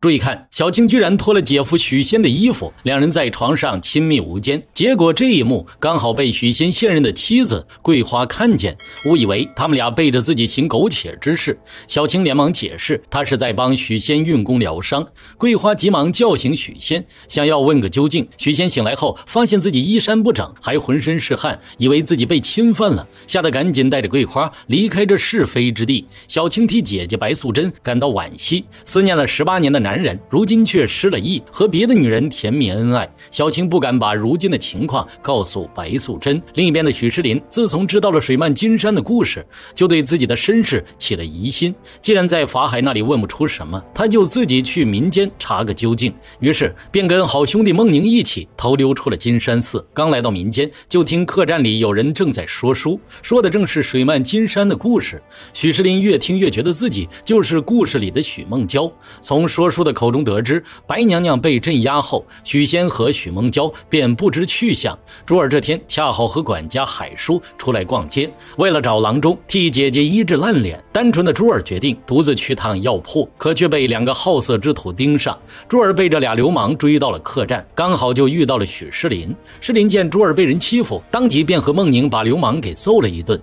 注意看，小青居然脱了姐夫许仙的衣服，两人在床上亲密无间。结果这一幕刚好被许仙现任的妻子桂花看见，误以为他们俩背着自己行苟且之事。小青连忙解释，她是在帮许仙运功疗伤。桂花急忙叫醒许仙，想要问个究竟。许仙醒来后，发现自己衣衫不整，还浑身是汗，以为自己被侵犯了，吓得赶紧带着桂花离开这是非之地。小青替姐姐白素贞感到惋惜，思念了18年的男人如今却失了忆，和别的女人甜蜜恩爱。小青不敢把如今的情况告诉白素贞。另一边的许仕林自从知道了水漫金山的故事，就对自己的身世起了疑心。既然在法海那里问不出什么，他就自己去民间查个究竟。于是便跟好兄弟孟宁一起偷溜出了金山寺。刚来到民间，就听客栈里有人正在说书，说的正是水漫金山的故事。许仕林越听越觉得自己就是故事里的许梦娇。从说书的口中得知，白娘娘被镇压后，许仙和许梦娇便不知去向。珠儿这天恰好和管家海叔出来逛街，为了找郎中替姐姐医治烂脸，单纯的珠儿决定独自去趟药铺，可却被2个好色之徒盯上。珠儿被这俩流氓追到了客栈，刚好就遇到了许仕林。仕林见珠儿被人欺负，当即便和孟宁把流氓给揍了一顿。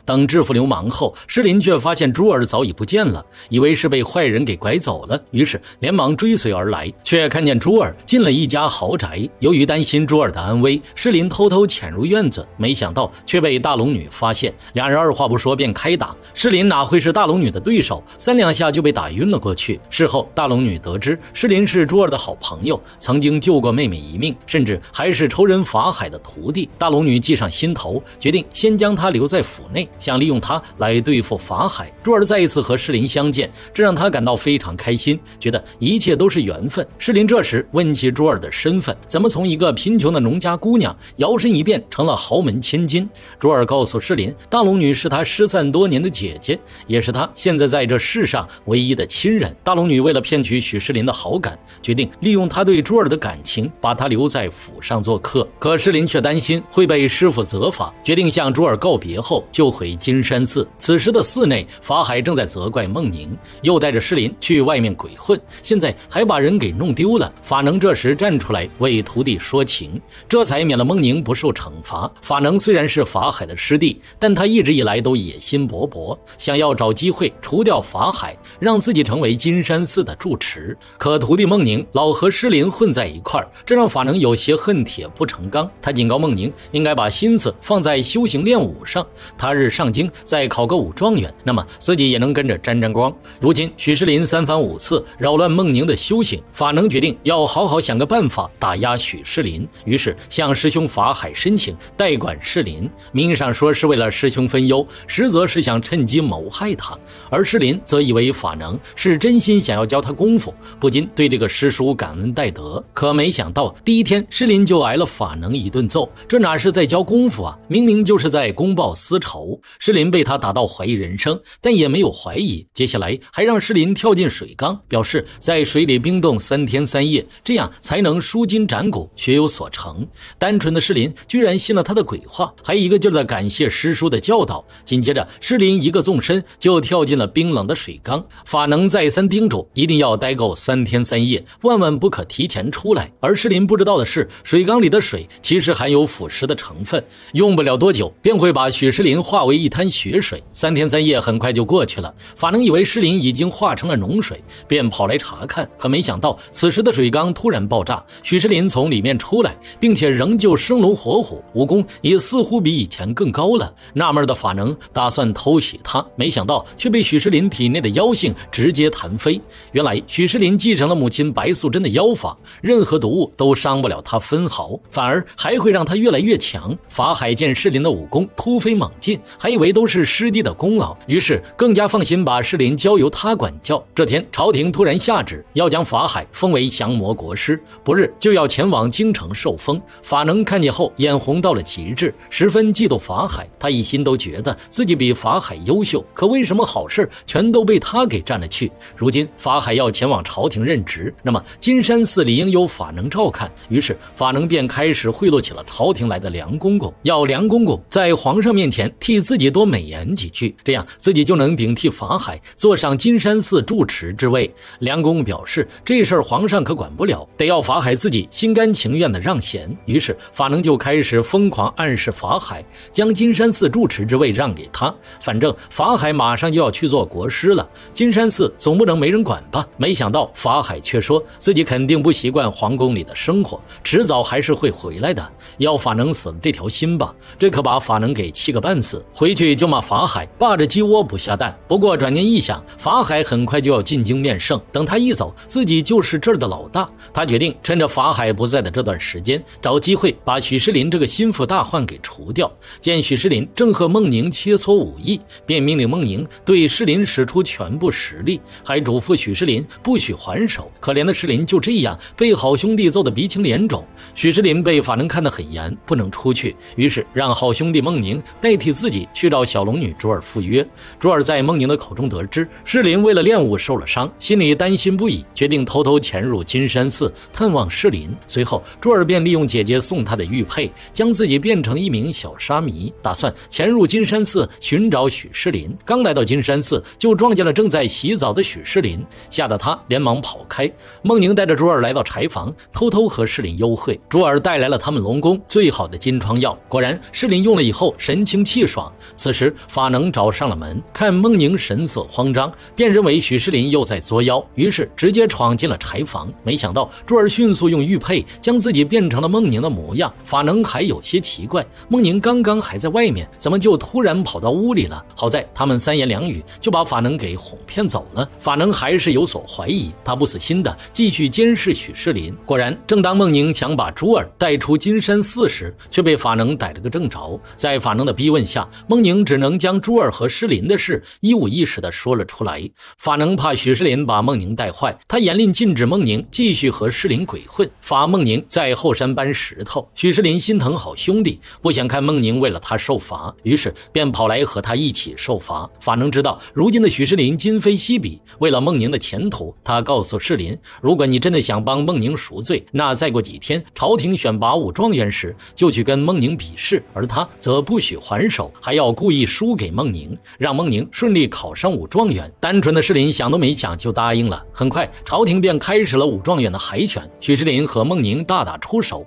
等制服流氓后，仕林却发现珠儿早已不见了，以为是被坏人给拐走了，于是连忙追随而来，却看见珠儿进了一家豪宅。由于担心珠儿的安危，仕林偷偷潜入院子，没想到却被大龙女发现，两人二话不说便开打。仕林哪会是大龙女的对手，3两下就被打晕了过去。事后大龙女得知仕林是珠儿的好朋友，曾经救过妹妹一命，甚至还是仇人法海的徒弟。大龙女计上心头，决定先将他留在府内，想利用他来对付法海。珠儿再一次和仕林相见，这让他感到非常开心，觉得一切都是缘分。仕林这时问起珠儿的身份，怎么从一个贫穷的农家姑娘摇身一变成了豪门千金。珠儿告诉仕林，大龙女是他失散多年的姐姐，也是他现在在这世上唯一的亲人。大龙女为了骗取许仕林的好感，决定利用他对珠儿的感情，把他留在府上做客。可仕林却担心会被师傅责罚，决定向珠儿告别后就回金山寺。此时的寺内，法海正在责怪孟宁，又带着仕林去外面鬼混，现在还把人给弄丢了。法能这时站出来为徒弟说情，这才免了孟宁不受惩罚。法能虽然是法海的师弟，但他一直以来都野心勃勃，想要找机会除掉法海，让自己成为金山寺的住持。可徒弟孟宁老和仕林混在一块儿，这让法能有些恨铁不成钢。他警告孟宁应该把心思放在修行练武上，他日上京再考个武状元，那么自己也能跟着沾沾光。如今许仕林3番5次扰乱孟宁的修行，法能决定要好好想个办法打压许仕林，于是向师兄法海申请代管仕林。名义上说是为了师兄分忧，实则是想趁机谋害他。而仕林则以为法能是真心想要教他功夫，不禁对这个师叔感恩戴德。可没想到第一天仕林就挨了法能一顿揍，这哪是在教功夫啊，明明就是在公报私仇。仕林被他打到怀疑人生，但也没有怀疑，接下来还让仕林跳进水缸，表示在水里冰冻3天3夜，这样才能舒筋斩骨，学有所成。单纯的仕林居然信了他的鬼话，还一个劲儿的感谢师叔的教导。紧接着仕林一个纵身就跳进了冰冷的水缸，法能再三叮嘱一定要待够3天3夜，万万不可提前出来。而仕林不知道的是，水缸里的水其实含有腐蚀的成分，用不了多久便会把许仕林化为一滩血水。3天3夜很快就过去了，法能以为仕林已经化成了脓水，便跑来查看。可没想到此时的水缸突然爆炸，许仕林从里面出来，并且仍旧生龙活虎，武功也似乎比以前更高了。纳闷的法能打算偷袭他，没想到却被许仕林体内的妖性直接弹飞。原来许仕林继承了母亲白素贞的妖法，任何毒物都伤不了他分毫，反而还会让他越来越强。法海见仕林的武功突飞猛进，还以为都是师弟的功劳，于是更加放心把仕林交由他管教。这天朝廷突然下旨要将法海封为降魔国师，不日就要前往京城受封。法能看见后眼红到了极致，十分嫉妒法海。他一心都觉得自己比法海优秀，可为什么好事全都被他给占了去？如今法海要前往朝廷任职，那么金山寺理应由法能照看。于是法能便开始贿赂起了朝廷来的梁公公，要梁公公在皇上面前替自自己多美言几句，这样自己就能顶替法海坐上金山寺住持之位。梁公表示这事儿皇上可管不了，得要法海自己心甘情愿的让贤。于是法能就开始疯狂暗示法海，将金山寺住持之位让给他，反正法海马上就要去做国师了，金山寺总不能没人管吧。没想到法海却说自己肯定不习惯皇宫里的生活，迟早还是会回来的，要法能死了这条心吧。这可把法能给气个半死，回去就骂法海霸着鸡窝不下蛋。不过转念一想，法海很快就要进京面圣，等他一走，自己就是这儿的老大。他决定趁着法海不在的这段时间，找机会把许世林这个心腹大患给除掉。见许世林正和孟宁切磋武艺，便命令孟宁对世林使出全部实力，还嘱咐许世林不许还手。可怜的世林就这样被好兄弟揍得鼻青脸肿。许世林被法能看得很严，不能出去，于是让好兄弟孟宁代替自己去找小龙女卓尔赴约。卓尔在孟宁的口中得知世林为了练武受了伤，心里担心不已，决定偷偷潜入金山寺探望世林。随后卓尔便利用姐姐送他的玉佩，将自己变成一名小沙弥，打算潜入金山寺寻找许世林。刚来到金山寺，就撞见了正在洗澡的许世林，吓得他连忙跑开。孟宁带着卓尔来到柴房，偷偷和世林幽会。卓尔带来了他们龙宫最好的金疮药，果然世林用了以后神清气爽。此时法能找上了门，看孟宁神色慌张，便认为许世林又在作妖，于是直接闯进了柴房。没想到卓尔迅速用玉佩将自己变成了孟宁的模样。法能还有些奇怪，孟宁刚刚还在外面，怎么就突然跑到屋里了？好在他们三言两语就把法能给哄骗走了。法能还是有所怀疑，他不死心的继续监视许世林。果然，正当孟宁想把朱儿带出金山寺时，却被法能逮了个正着。在法能的逼问下，孟宁只能将朱儿和世林的事一五一十的说了出来。法能怕许世林把孟宁带坏，他严令禁止孟宁继续和世林鬼混，罚孟宁在后山搬石头。许世林心疼好兄弟，不想看孟宁为了他受罚，于是便跑来和他一起受罚。法能知道如今的许世林今非昔比，为了孟宁的前途，他告诉世林，如果你真的想帮孟宁赎罪，那再过几天朝廷选拔武状元时，就去跟孟宁比试，而他则不许还手，还要故意输给孟宁，让孟宁顺利考上武状元。单纯的世林想都没想就答应了。很快朝廷便开始了武状元的海选，许世林和孟宁大打出手。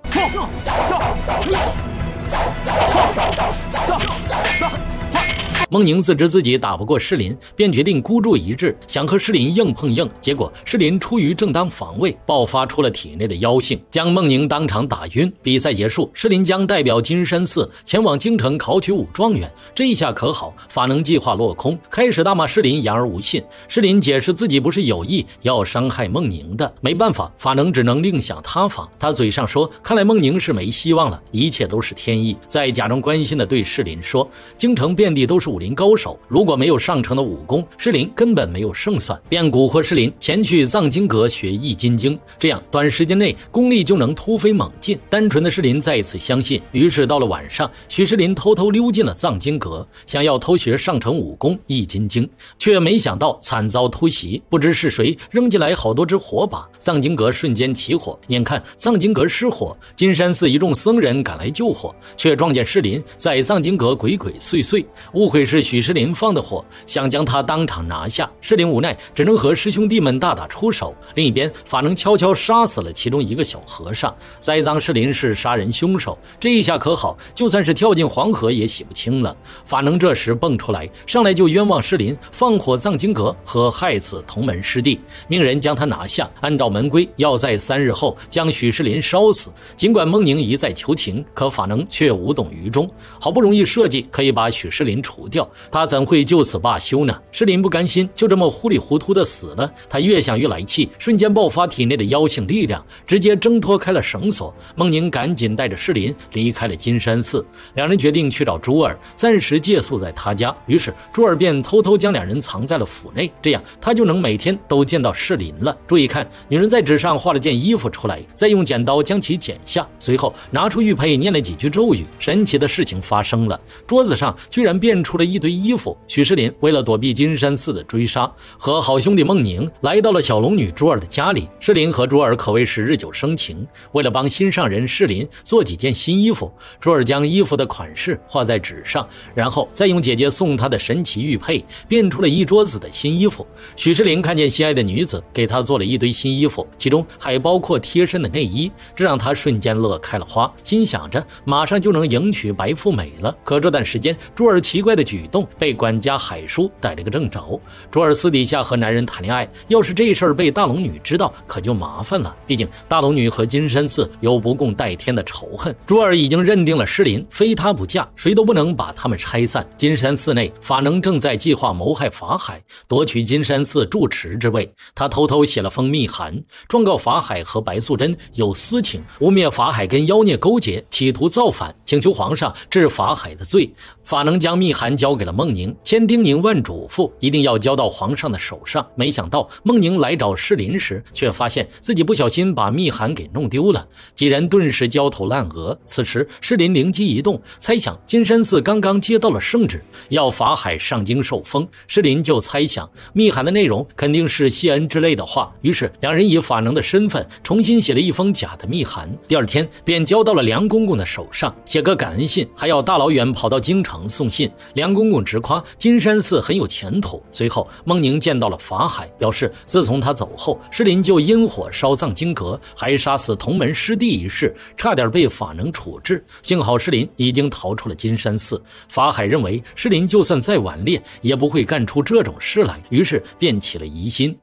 孟宁自知自己打不过世林，便决定孤注一掷，想和世林硬碰硬。结果世林出于正当防卫，爆发出了体内的妖性，将孟宁当场打晕。比赛结束，世林将代表金山寺前往京城考取武状元。这一下可好，法能计划落空，开始大骂世林言而无信。世林解释自己不是有意要伤害孟宁的，没办法，法能只能另想他法。他嘴上说看来孟宁是没希望了，一切都是天意，再假装关心的对世林说，京城遍地都是武林高手，如果没有上乘的武功，世林根本没有胜算，便蛊惑世林前去藏经阁学易筋经，这样短时间内功力就能突飞猛进。单纯的世林再次相信，于是到了晚上，许世林偷偷溜进了藏经阁，想要偷学上乘武功易筋经，却没想到惨遭突袭，不知是谁扔进来好多只火把，藏经阁瞬间起火。眼看藏经阁失火，金山寺一众僧人赶来救火，却撞见世林在藏经阁鬼鬼祟祟，误会是许世林放的火，想将他当场拿下。世林无奈，只能和师兄弟们大打出手。另一边，法能悄悄杀死了其中一个小和尚，栽赃世林是杀人凶手。这一下可好，就算是跳进黄河也洗不清了。法能这时蹦出来，上来就冤枉世林放火藏经阁和害死同门师弟，命人将他拿下，按照门规要在3日后将许世林烧死。尽管孟宁一再求情，可法能却无动于衷。好不容易设计可以把许世林除掉，他怎会就此罢休呢？世林不甘心就这么糊里糊涂的死了，他越想越来气，瞬间爆发体内的妖性力量，直接挣脱开了绳索。孟宁赶紧带着世林离开了金山寺，两人决定去找朱儿，暂时借宿在他家。于是朱儿便偷偷将两人藏在了府内，这样他就能每天都见到世林了。注意看，女人在纸上画了件衣服出来，再用剪刀将其剪下，随后拿出玉佩念了几句咒语。神奇的事情发生了，桌子上居然变出了了一堆衣服。许世林为了躲避金山寺的追杀，和好兄弟孟宁来到了小龙女珠儿的家里。世林和珠儿可谓是日久生情，为了帮心上人世林做几件新衣服，珠儿将衣服的款式画在纸上，然后再用姐姐送她的神奇玉佩变出了一桌子的新衣服。许世林看见心爱的女子给他做了一堆新衣服，其中还包括贴身的内衣，这让他瞬间乐开了花，心想着马上就能迎娶白富美了。可这段时间，珠儿奇怪的举动被管家海叔逮了个正着。珠儿私底下和男人谈恋爱，要是这事儿被大龙女知道，可就麻烦了。毕竟大龙女和金山寺有不共戴天的仇恨，珠儿已经认定了诗林非她不嫁，谁都不能把他们拆散。金山寺内，法能正在计划谋害法海，夺取金山寺住持之位。他偷偷写了封密函，状告法海和白素贞有私情，污蔑法海跟妖孽勾结，企图造反，请求皇上治法海的罪。法能将密函交给了孟宁，千叮咛万嘱咐，一定要交到皇上的手上。没想到孟宁来找诗林时，却发现自己不小心把密函给弄丢了，几人顿时焦头烂额。此时诗林灵机一动，猜想金山寺刚刚接到了圣旨，要法海上京受封。诗林就猜想密函的内容肯定是谢恩之类的话，于是两人以法能的身份重新写了一封假的密函，第二天便交到了梁公公的手上，写个感恩信，还要大老远跑到京城送信。梁公公直夸金山寺很有前途。随后孟宁见到了法海，表示自从他走后，诗林就因火烧藏经阁，还杀死同门师弟一事，差点被法能处置。幸好诗林已经逃出了金山寺。法海认为诗林就算再顽劣，也不会干出这种事来，于是便起了疑心。